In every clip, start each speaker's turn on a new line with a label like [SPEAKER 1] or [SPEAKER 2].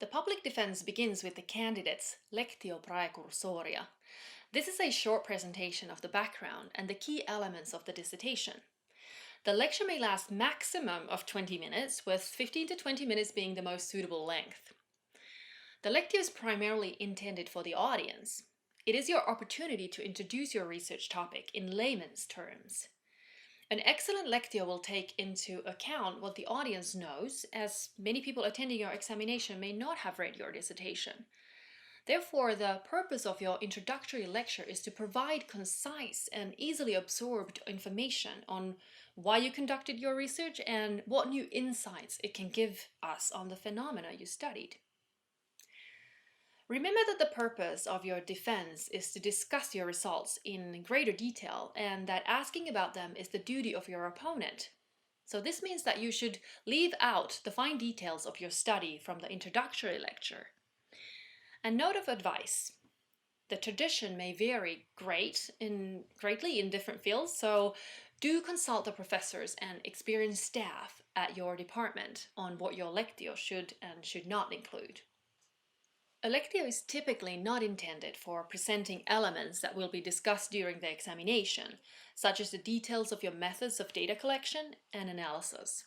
[SPEAKER 1] The public defense begins with the candidate's lectio praecursoria. This is a short presentation of the background and the key elements of the dissertation. The lecture may last maximum of 20 minutes, with 15 to 20 minutes being the most suitable length. The lectio is primarily intended for the audience. It is your opportunity to introduce your research topic in layman's terms. An excellent lectio will take into account what the audience knows, as many people attending your examination may not have read your dissertation. Therefore, the purpose of your introductory lecture is to provide concise and easily absorbed information on why you conducted your research and what new insights it can give us on the phenomena you studied. Remember that the purpose of your defense is to discuss your results in greater detail, and that asking about them is the duty of your opponent. So this means that you should leave out the fine details of your study from the introductory lecture. A note of advice: the tradition may vary greatly in different fields, so do consult the professors and experienced staff at your department on what your lectio should and should not include. A lectio is typically not intended for presenting elements that will be discussed during the examination, such as the details of your methods of data collection and analysis.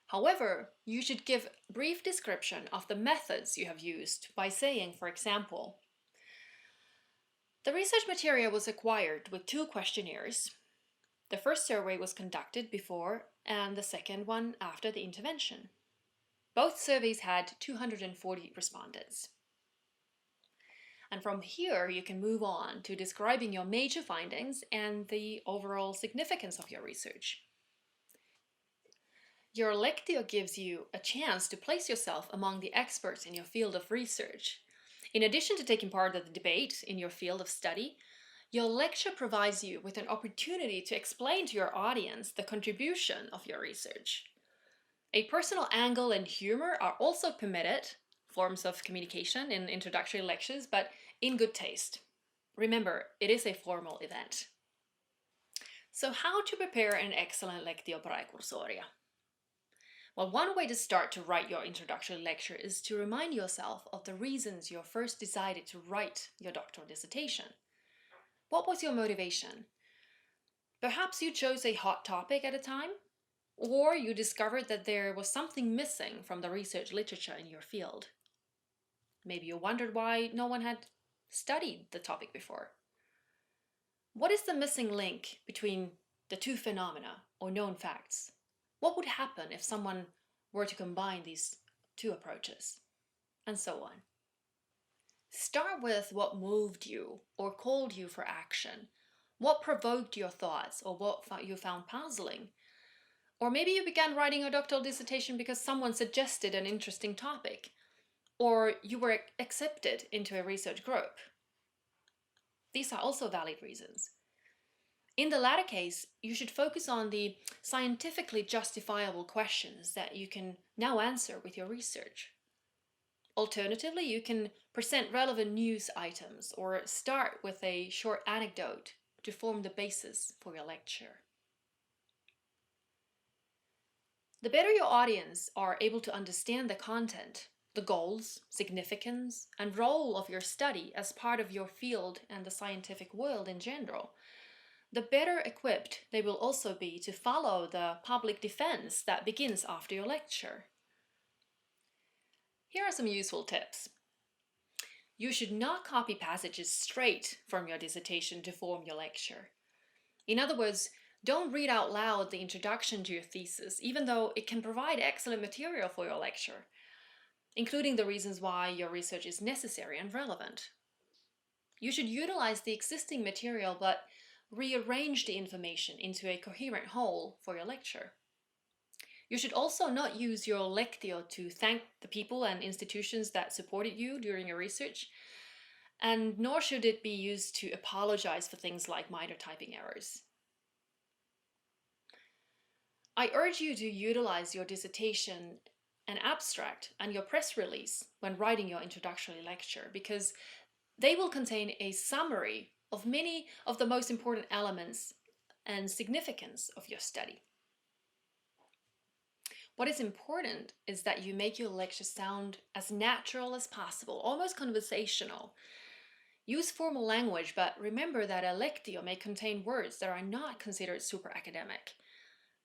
[SPEAKER 1] However, you should give a brief description of the methods you have used by saying, for example, the research material was acquired with 2 questionnaires. The first survey was conducted before and the second one after the intervention. Both surveys had 240 respondents. And from here, you can move on to describing your major findings and the overall significance of your research. Your lectio gives you a chance to place yourself among the experts in your field of research. In addition to taking part in the debate in your field of study, your lecture provides you with an opportunity to explain to your audience the contribution of your research. A personal angle and humor are also permitted forms of communication in introductory lectures, but in good taste. Remember, it is a formal event. So how to prepare an excellent lectio praecursoria? Well, one way to start to write your introductory lecture is to remind yourself of the reasons you first decided to write your doctoral dissertation. What was your motivation? Perhaps you chose a hot topic at a time, or you discovered that there was something missing from the research literature in your field. Maybe you wondered why no one had studied the topic before. What is the missing link between the 2 phenomena or known facts? What would happen if someone were to combine these 2 approaches? And so on. Start with what moved you or called you for action. What provoked your thoughts or what you found puzzling? Or maybe you began writing your doctoral dissertation because someone suggested an interesting topic, or you were accepted into a research group. These are also valid reasons. In the latter case, you should focus on the scientifically justifiable questions that you can now answer with your research. Alternatively, you can present relevant news items or start with a short anecdote to form the basis for your lecture. The better your audience are able to understand the content, the goals, significance, and role of your study as part of your field and the scientific world in general, the better equipped they will also be to follow the public defense that begins after your lecture. Here are some useful tips. You should not copy passages straight from your dissertation to form your lecture. In other words, don't read out loud the introduction to your thesis, even though it can provide excellent material for your lecture, including the reasons why your research is necessary and relevant. You should utilize the existing material, but rearrange the information into a coherent whole for your lecture. You should also not use your lectio to thank the people and institutions that supported you during your research, and nor should it be used to apologize for things like minor typing errors. I urge you to utilize your dissertation, an abstract, and your press release when writing your introductory lecture, because they will contain a summary of many of the most important elements and significance of your study. What is important is that you make your lecture sound as natural as possible, almost conversational. Use formal language, but remember that a lectio may contain words that are not considered super academic.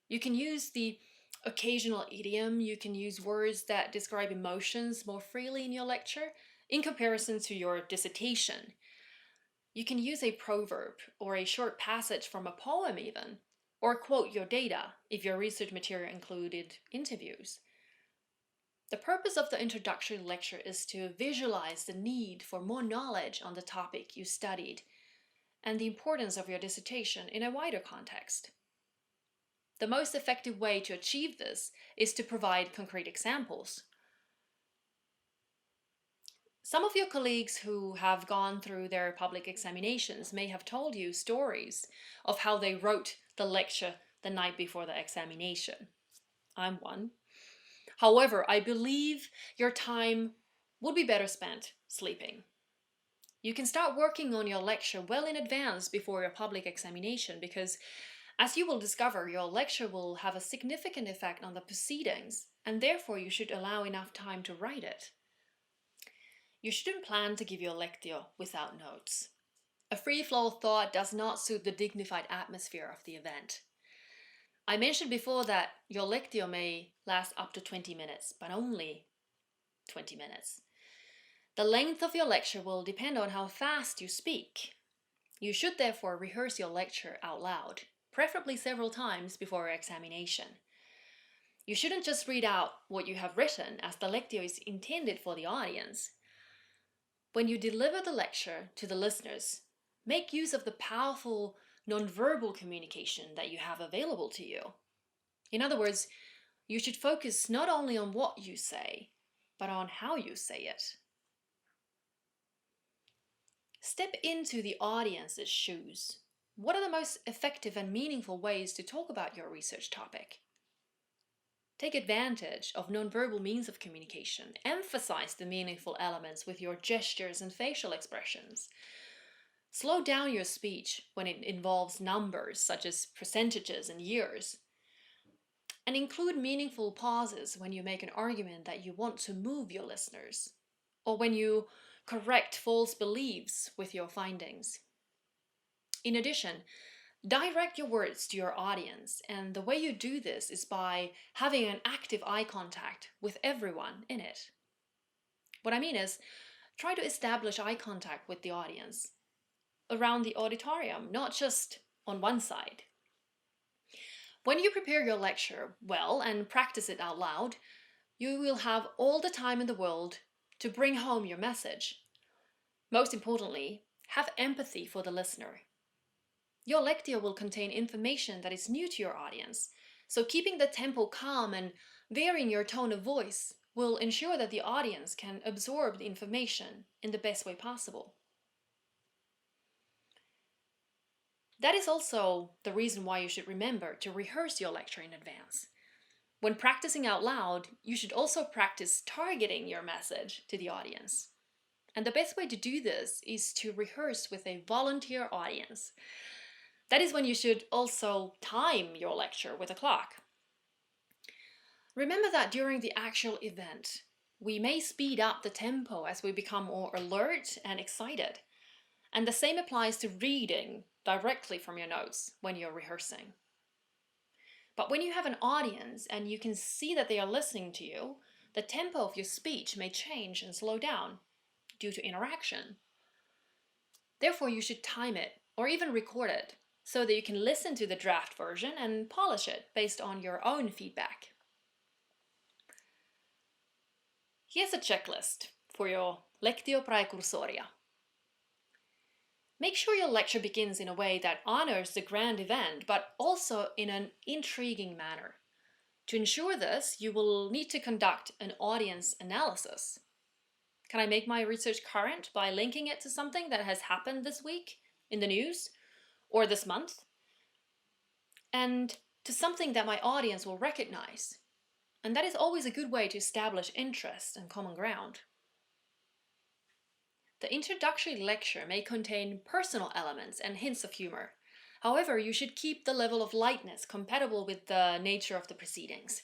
[SPEAKER 1] You can use the occasional idiom, you can use words that describe emotions more freely in your lecture in comparison to your dissertation. You can use a proverb or a short passage from a poem even, or quote your data if your research material included interviews. The purpose of the introductory lecture is to visualize the need for more knowledge on the topic you studied and the importance of your dissertation in a wider context. The most effective way to achieve this is to provide concrete examples. Some of your colleagues who have gone through their public examinations may have told you stories of how they wrote the lecture the night before the examination. I'm one. However, I believe your time would be better spent sleeping. You can start working on your lecture well in advance before your public examination because, as you will discover, your lecture will have a significant effect on the proceedings, and therefore you should allow enough time to write it. You shouldn't plan to give your lectio without notes. A free flow of thought does not suit the dignified atmosphere of the event. I mentioned before that your lectio may last up to 20 minutes, but only 20 minutes. The length of your lecture will depend on how fast you speak. You should therefore rehearse your lecture out loud, preferably several times before your examination. You shouldn't just read out what you have written, as the lectio is intended for the audience. When you deliver the lecture to the listeners, make use of the powerful nonverbal communication that you have available to you. In other words, you should focus not only on what you say, but on how you say it. Step into the audience's shoes. What are the most effective and meaningful ways to talk about your research topic? Take advantage of nonverbal means of communication. Emphasize the meaningful elements with your gestures and facial expressions. Slow down your speech when it involves numbers such as percentages and years. And include meaningful pauses when you make an argument that you want to move your listeners, or when you correct false beliefs with your findings. In addition, direct your words to your audience, and the way you do this is by having an active eye contact with everyone in it. What I mean is, try to establish eye contact with the audience around the auditorium, not just on one side. When you prepare your lecture well and practice it out loud, you will have all the time in the world to bring home your message. Most importantly, have empathy for the listener. Your lectio will contain information that is new to your audience, so keeping the tempo calm and varying your tone of voice will ensure that the audience can absorb the information in the best way possible. That is also the reason why you should remember to rehearse your lecture in advance. When practicing out loud, you should also practice targeting your message to the audience. And the best way to do this is to rehearse with a volunteer audience. That is when you should also time your lecture with a clock. Remember that during the actual event, we may speed up the tempo as we become more alert and excited. And the same applies to reading directly from your notes when you're rehearsing. But when you have an audience and you can see that they are listening to you, the tempo of your speech may change and slow down due to interaction. Therefore, you should time it or even record it so that you can listen to the draft version and polish it based on your own feedback. Here's a checklist for your lectio praecursoria. Make sure your lecture begins in a way that honors the grand event, but also in an intriguing manner. To ensure this, you will need to conduct an audience analysis. Can I make my research current by linking it to something that has happened this week in the news or this month? And to something that my audience will recognize. And that is always a good way to establish interest and common ground. The introductory lecture may contain personal elements and hints of humor. However, you should keep the level of lightness compatible with the nature of the proceedings.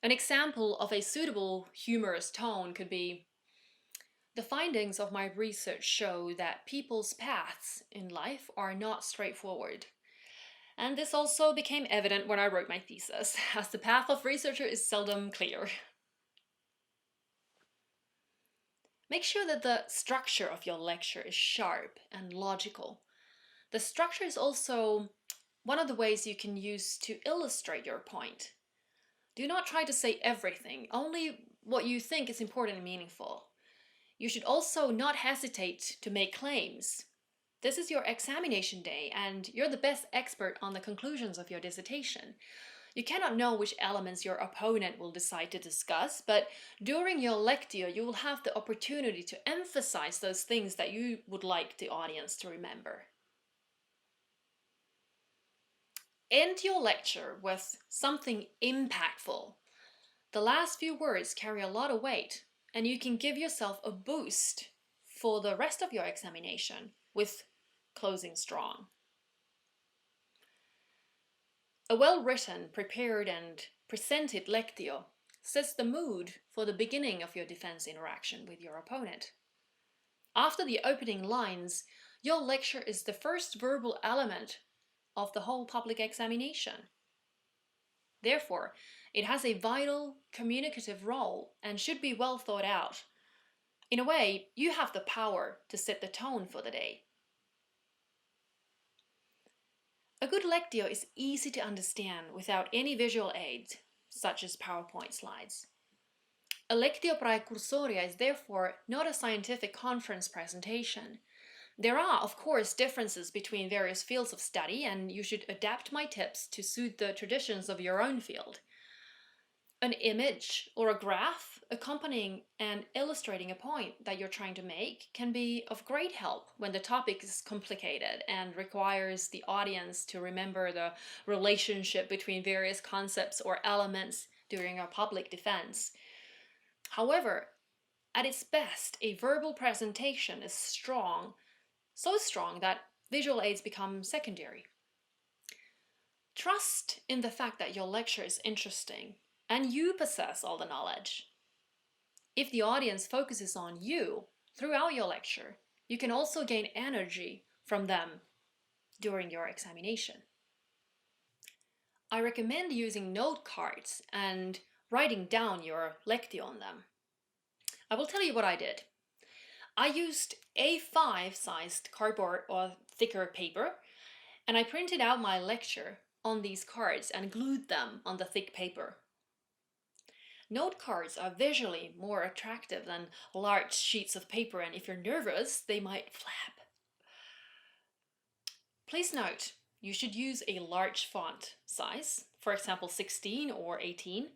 [SPEAKER 1] An example of a suitable humorous tone could be: the findings of my research show that people's paths in life are not straightforward. And this also became evident when I wrote my thesis, as the path of researcher is seldom clear. Make sure that the structure of your lecture is sharp and logical. The structure is also one of the ways you can use to illustrate your point. Do not try to say everything, only what you think is important and meaningful. You should also not hesitate to make claims. This is your examination day, and you're the best expert on the conclusions of your dissertation. You cannot know which elements your opponent will decide to discuss, but during your lectio, you will have the opportunity to emphasize those things that you would like the audience to remember. End your lecture with something impactful. The last few words carry a lot of weight, and you can give yourself a boost for the rest of your examination with closing strong. A well-written, prepared, and presented lectio sets the mood for the beginning of your defense interaction with your opponent. After the opening lines, your lecture is the first verbal element of the whole public examination. Therefore, it has a vital communicative role and should be well thought out. In a way, you have the power to set the tone for the day. A good lectio is easy to understand without any visual aids, such as PowerPoint slides. A lectio praecursoria is therefore not a scientific conference presentation. There are, of course, differences between various fields of study, and you should adapt my tips to suit the traditions of your own field. An image or a graph accompanying and illustrating a point that you're trying to make can be of great help when the topic is complicated and requires the audience to remember the relationship between various concepts or elements during a public defense. However, at its best, a verbal presentation is strong, so strong that visual aids become secondary. Trust in the fact that your lecture is interesting and you possess all the knowledge. If the audience focuses on you throughout your lecture, you can also gain energy from them during your examination. I recommend using note cards and writing down your lectio on them. I will tell you what I did. I used A5 sized cardboard or thicker paper, and I printed out my lecture on these cards and glued them on the thick paper. Note cards are visually more attractive than large sheets of paper, and if you're nervous, they might flap. Please note, you should use a large font size, for example 16 or 18.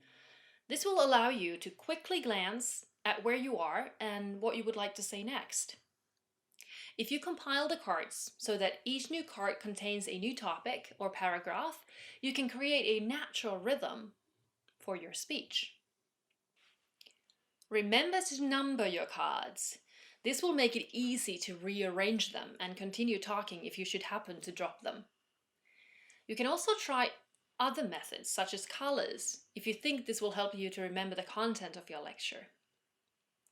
[SPEAKER 1] This will allow you to quickly glance at where you are and what you would like to say next. If you compile the cards so that each new card contains a new topic or paragraph, you can create a natural rhythm for your speech. Remember to number your cards. This will make it easy to rearrange them and continue talking if you should happen to drop them. You can also try other methods, such as colors, if you think this will help you to remember the content of your lecture.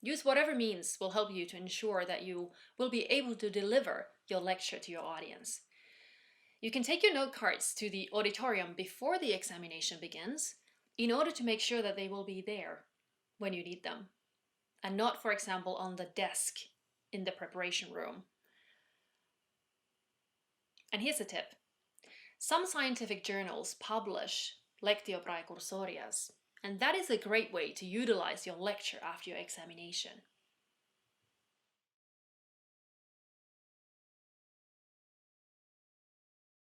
[SPEAKER 1] Use whatever means will help you to ensure that you will be able to deliver your lecture to your audience. You can take your note cards to the auditorium before the examination begins in order to make sure that they will be there when you need them, and not, for example, on the desk in the preparation room. And here's a tip. Some scientific journals publish lectio praecursorias, and that is a great way to utilize your lecture after your examination.